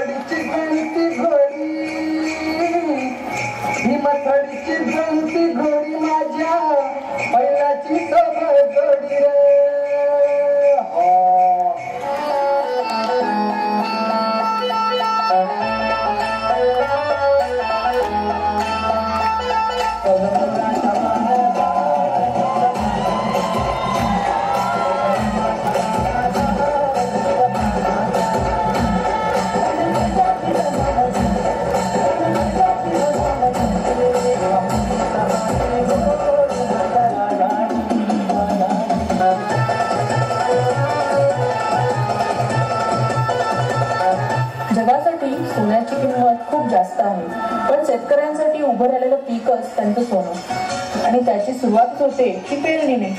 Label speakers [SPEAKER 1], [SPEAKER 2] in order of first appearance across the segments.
[SPEAKER 1] भीमथडीची गणती घोडी भीमथडीची गणती घोडी माझ्या बैलाची सबळ जोडी रे
[SPEAKER 2] जगासाठी सोन्याची किंमत खूप जास्त आहे, पण शेतकऱ्यांसाठी उभं राहिलेलं पीकच त्यांचं सोनं आणि त्याची सुरुवात होते ती पेरणीने.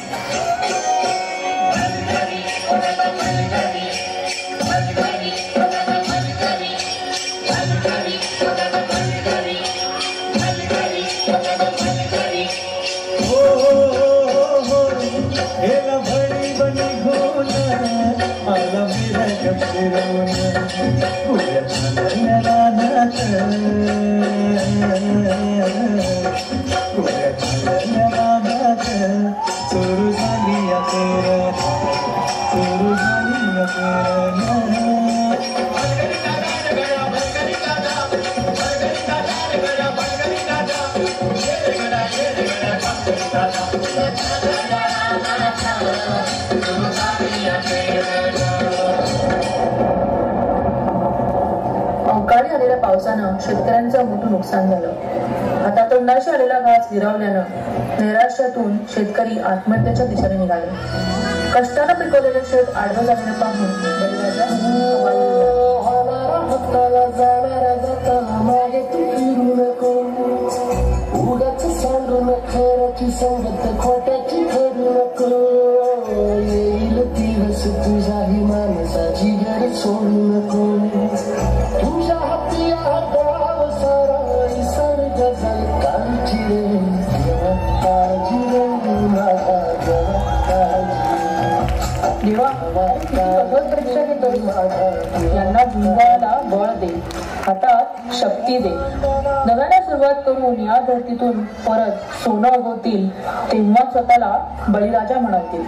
[SPEAKER 2] अवकाळी आलेल्या पावसानं शेतकऱ्यांचं मोठं नुकसान झालं. आता तोंडाशी आलेला घास गिरावल्यानं नैराश्यातून शेतकरी आत्महत्येच्या दिशेने निघाले. कष्टानं पिकवलेलं शेत आडवं झालेलं पाहून
[SPEAKER 1] संगत खोट्याची करू नको येईल दिवस तुझ्याही माणसाची घर सोडू नको तुझ्या हाती हाताव सारा सर्ग जाईल काळजी रे काळजी रे माझा
[SPEAKER 2] देवा परीक्षा घेतो यांना जिंकायला बळ दे, हातात शक्ती दे. नव्याने सुरुवात करून या धरतीतून परत सोनं उगवतील तेव्हा स्वतःला बळीराजा म्हणतील.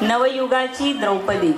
[SPEAKER 3] नवयुगाची द्रौपदी